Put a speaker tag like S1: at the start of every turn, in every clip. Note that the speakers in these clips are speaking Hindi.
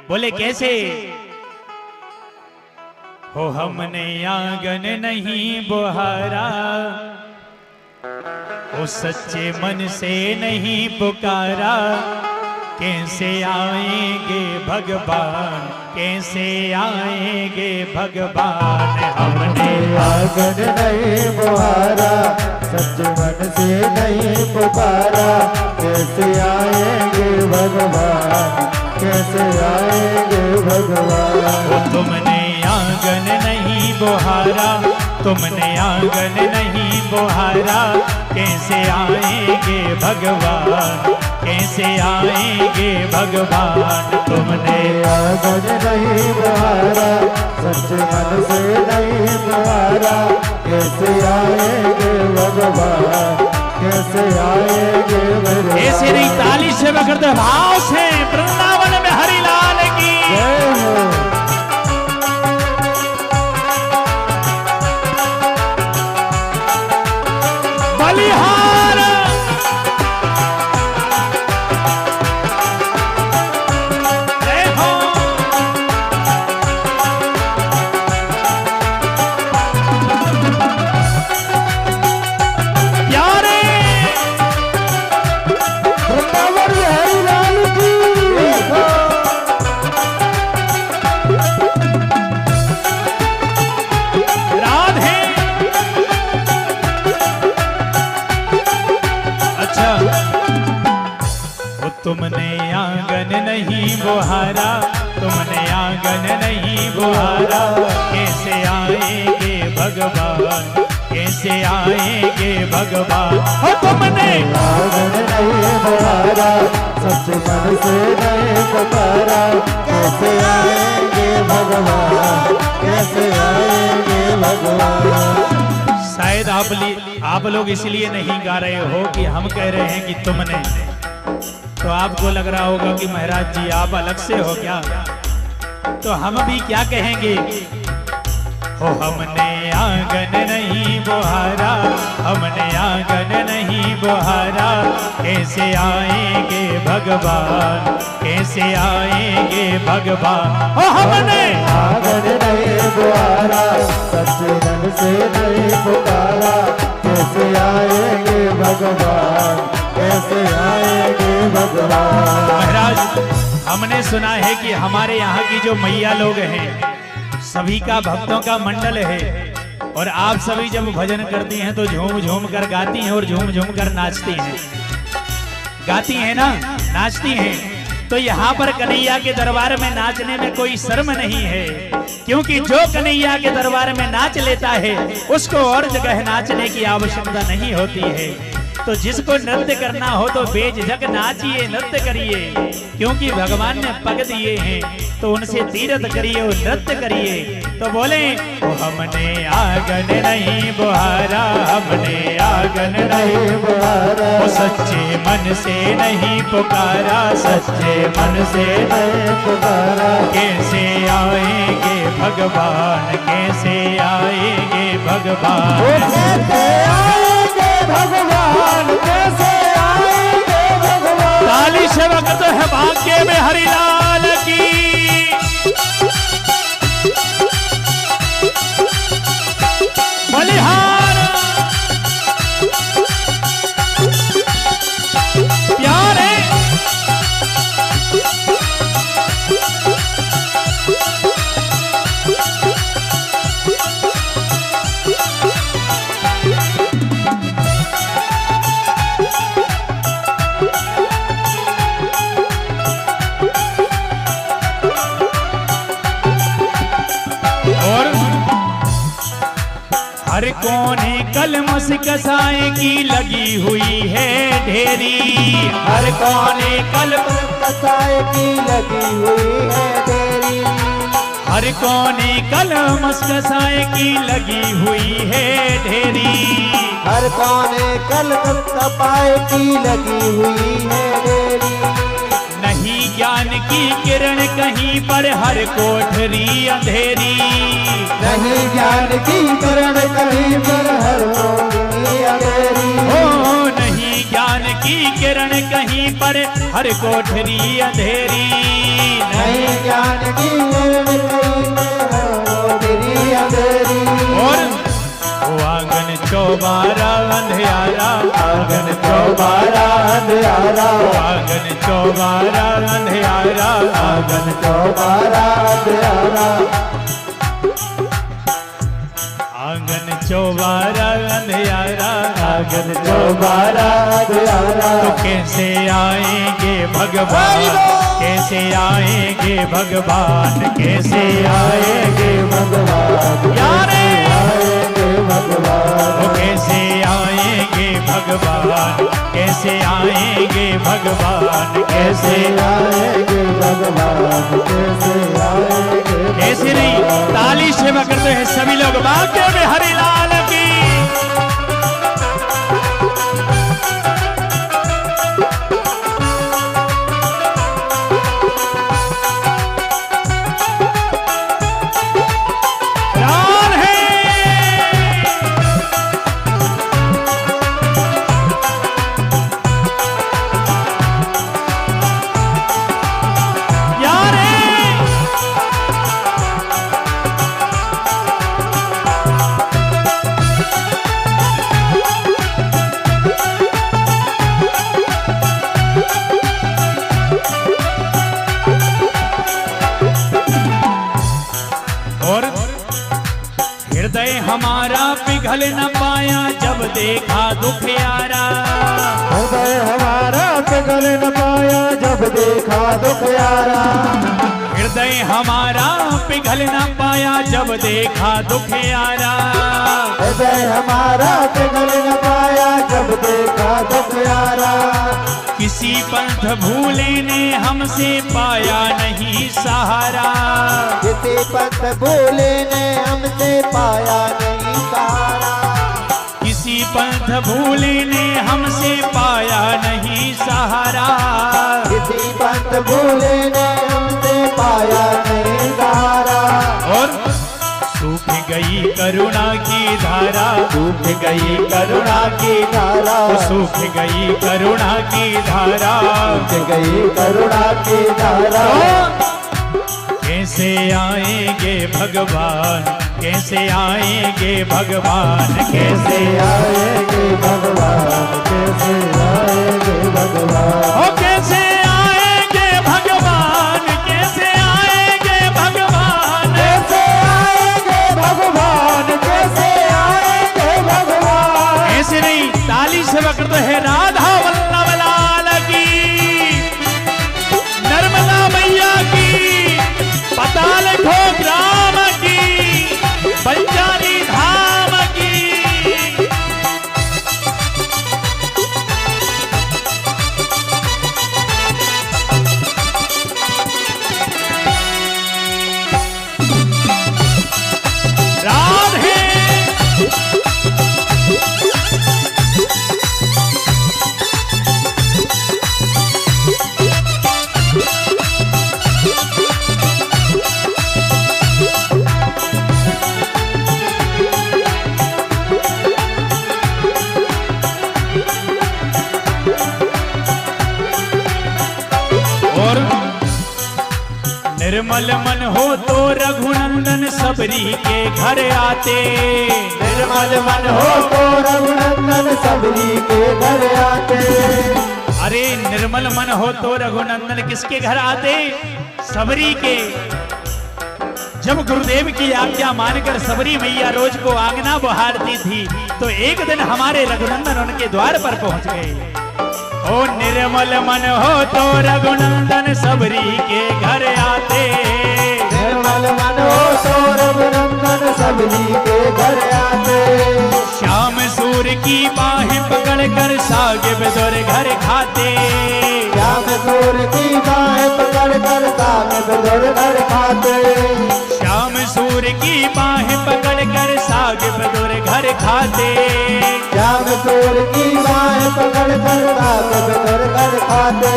S1: बोले कैसे? हो हमने आंगन नहीं बुहारा, वो सच्चे मन से नहीं पुकारा, कैसे आएंगे भगवान, कैसे आएंगे भगवान। हमने
S2: आंगन नहीं बुहारा, सच्चे मन से नहीं पुकारा, कैसे आएंगे भगवान, कैसे आएंगे भगवान।
S1: वो तुमने आंगन नहीं बुहारा, तुमने आंगन नहीं बुहारा, कैसे आएंगे भगवान, कैसे आएंगे भगवान। तुमने
S2: आंगन नहीं बुहारा, सच्चे मन से नहीं बुहारा, कैसे आएंगे भगवान, कैसे आएंगे भगवान।
S1: ऐसे नहीं ताली से बगैर भाव से वृंदावन में हरिलाल की
S2: जय हो।
S1: बलिहार। जय हो। प्यारे
S2: वृंदावन में हरिलाल की
S1: राधे। अच्छा, वो तुमने आंगन नहीं बुहारा, तुमने आंगन नहीं बुहारा, कैसे आएंगे भगवान, कैसे आएंगे भगवान। हो तुमने
S2: आंगन नहीं बुहारा, सच्चे मन से नहीं पुकारा, कैसे आएंगे भगवान, कैसे आएंगे भगवान।
S1: शायद आप लोग इसलिए नहीं गा रहे हो कि हम कह रहे हैं कि तुमने, तो आपको लग रहा होगा कि महाराज जी आप अलग से हो क्या, तो हम भी क्या कहेंगे। हो हमने आंगन नहीं बुहारा, हमने आंगन नहीं बुहारा, कैसे आएंगे भगवान, कैसे आएंगे भगवान। हो हमने
S2: आंगन नहीं बुहारा, सच्चे मन से नहीं पुकारा, कैसे आएंगे भगवान, कैसे आएंगे भगवान।
S1: महाराज हमने सुना है कि हमारे यहाँ की जो मैया लोग हैं सभी का भक्तों का मंडल है, और आप सभी जब भजन करती हैं तो झूम झूम कर गाती हैं और झूम झूम कर नाचती हैं, गाती हैं ना, नाचती हैं। तो यहाँ पर कन्हैया के दरबार में नाचने में कोई शर्म नहीं है, क्योंकि जो कन्हैया के दरबार में नाच लेता है उसको और जगह नाचने की आवश्यकता नहीं होती है। तो जिसको नृत्य करना हो तो बेझिझक नाचिए, नृत्य करिए, क्योंकि भगवान ने पग दिए हैं, तो उनसे तीरथ करिए और नृत्य करिए। तो बोले ओ हमने आंगन नहीं बुहारा, हमने आंगन नहीं
S2: बुहारा,
S1: वो सच्चे मन से नहीं पुकारा, सच्चे मन से
S2: नहीं पुकारा,
S1: कैसे आएंगे भगवान, कैसे आएंगे भगवान।
S2: कैसे आएंगे भगवान, कैसे आएंगे भगवान।
S1: ताली से वक्त है भाग्य में हरिलाल की। बलिहार। प्यारे हर कोने कलमस कसाए की लगी हुई है ढेरी, हर कोने कलमस
S2: कसाए की लगी हुई है ढेरी,
S1: हर कोने कलमस कसाए की लगी हुई है ढेरी,
S2: हर कोने कलमस कसाए की लगी हुई है ढेरी।
S1: नहीं ज्ञान की किरण कहीं पर, हर कोठरी अंधेरी,
S2: नहीं ज्ञान की किरण कहीं पर, हर कोठरी अंधेरी।
S1: ओ नहीं ज्ञान की किरण कहीं पर, हर कोठरी अंधेरी,
S2: नहीं ज्ञान चौबारा अंधियारा,
S1: आंगन चौबारा अंधियारा,
S2: आंगन चौबारा अंधियारा,
S1: आंगन चौबारा अंधियारा,
S2: आंगन चौबारा अंधियारा।
S1: तो कैसे आएंगे भगवान, कैसे आएंगे भगवान, कैसे
S2: आएंगे भगवान,
S1: यारे
S2: आएंगे भगवान,
S1: तो कैसे आएंगे भगवान, कैसे आएंगे भगवान, कैसे
S2: आएंगे भगवान, कैसे आएंगे।
S1: ऐसे नहीं, ताली सेवा करते हैं सभी लोग। भाग्य में हरिलाल की। प्राण है यारे, और हृदय हमारा पिघल न पाया जब देखा दुख यारा,
S2: हृदय हमारा पिघल न पाया जब देखा दुख यारा,
S1: हृदय हमारा पिघल न पाया जब देखा दुख यारा,
S2: हृदय हमारा पिघल न पाया जब देखा दुख यारा।
S1: किसी पंथ भूले ने हमसे पाया नहीं सहारा,
S2: किसी पंथ भूले ने हमसे पाया नहीं सहारा,
S1: किसी पंथ भूले ने हमसे पाया नहीं सहारा,
S2: किसी पंथ भूले ने हमसे पाया नहीं सहारा।
S1: और सूख गई करुणा की धारा,
S2: सूख गई करुणा की धारा,
S1: सूख गई करुणा की धारा,
S2: सूख गई करुणा की धारा।
S1: कैसे आएंगे भगवान, कैसे आएंगे भगवान, कैसे
S2: आएंगे भगवान, कैसे आएंगे भगवान,
S1: ओ कैसे आएंगे भगवान, कैसे आएंगे भगवान,
S2: कैसे आएंगे भगवान, कैसे आएंगे भगवान।
S1: ऐसे नहीं, ताली से वक्त है राधा वल्लभ लाल की, नर्मदा मैया की, पताल ठोक राम की, बंजारी धाम की। राधे और निर्मल मन हो तो रघुनंदन सबरी के घर आते,
S2: निर्मल मन हो तो रघुनंदन सबरी के घर आते।
S1: अरे निर्मल मन हो तो रघुनंदन किसके घर आते? सबरी के। जब गुरुदेव की आज्ञा मानकर सबरी मैया रोज को आंगना बहारती थी तो एक दिन हमारे रघुनंदन उनके द्वार पर पहुंच गए। ओ निर्मल मन हो तो रघुनंदन सबरी के घर आते,
S2: निर्मल मन हो तो रघुनंदन सबरी के घर आते।
S1: श्याम सूर की बाहें पकड़ कर साग बेदर घर खाते,
S2: श्याम सूर की बाहें पकड़ कर साग बेदर घर खाते।
S1: श्याम सूर की बाहें पकड़ कर साग बेदर घर खाते,
S2: श्याम सूर की बाहें पकड़ कर साग बेदर घर खाते।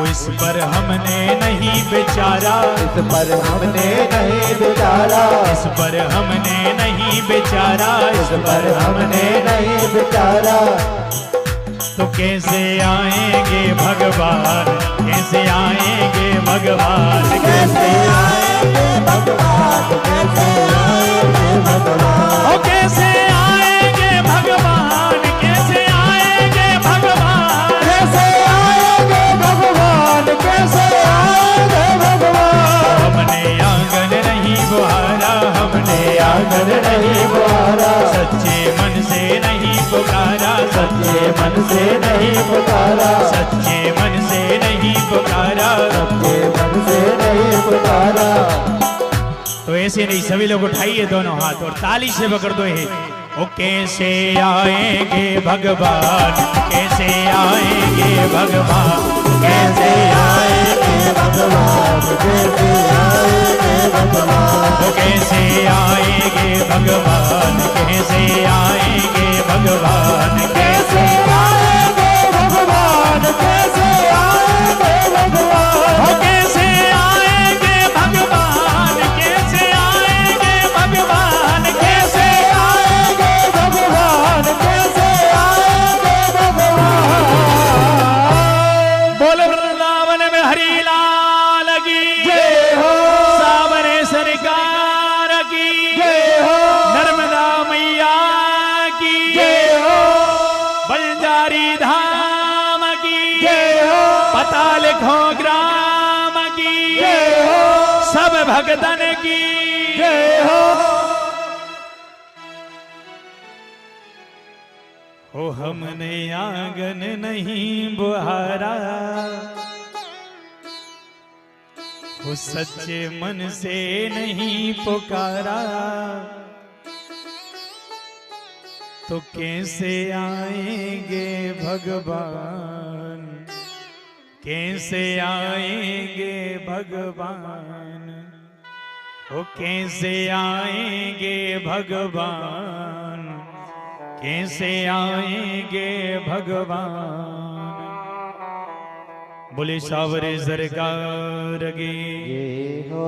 S1: इस पर हमने नहीं बेचारा,
S2: इस पर हमने नहीं बेचारा,
S1: इस पर हमने नहीं बेचारा,
S2: इस पर हमने नहीं बेचारा।
S1: तो कैसे आएंगे भगवान, कैसे आएंगे भगवान,
S2: कैसे आएंगे भगवान, कैसे आएंगे भगवान,
S1: ओ कैसे आएंगे भगवान, कैसे आएंगे
S2: मन से नहीं पुकारा,
S1: सच्चे मन से नहीं पुकारा,
S2: सच्चे मन से नहीं पुकारा।
S1: तो ऐसे नहीं, सभी लोग उठाइए दोनों हाथ और ताली से पकड़ दो ये। ओ कैसे आएंगे भगवान, कैसे आएंगे भगवान, कैसे आएंगे भगवान,
S2: कैसे आएंगे भगवान,
S1: ओ कैसे आएंगे भगवान, कैसे आएंगे भगवान,
S2: कैसे आएंगे भगवान, कैसे आएंगे भगवान,
S1: ओ कैसे आएंगे भगवान, कैसे आएंगे भगवान, कैसे
S2: आएंगे भगवान, कैसे आएंगे भगवान।
S1: बोल वृंदावन में हरि लाल की
S2: जय हो,
S1: सावरे सरकार की
S2: जय हो,
S1: नर्मदा मैया की
S2: जय हो,
S1: बंजारी धाम की
S2: जय हो,
S1: पता लिखो ग्राम की
S2: जय हो,
S1: सब भगतन की
S2: जय हो।
S1: हो हमने आंगन नहीं बुहारा, हो सच्चे मन से नहीं पुकारा, तो कैसे आएंगे भगवान, कैसे आएंगे भगवान, हो कैसे आएंगे भगवान, कैसे आएंगे भगवान। बोले सावरे सरकार की
S2: जय हो।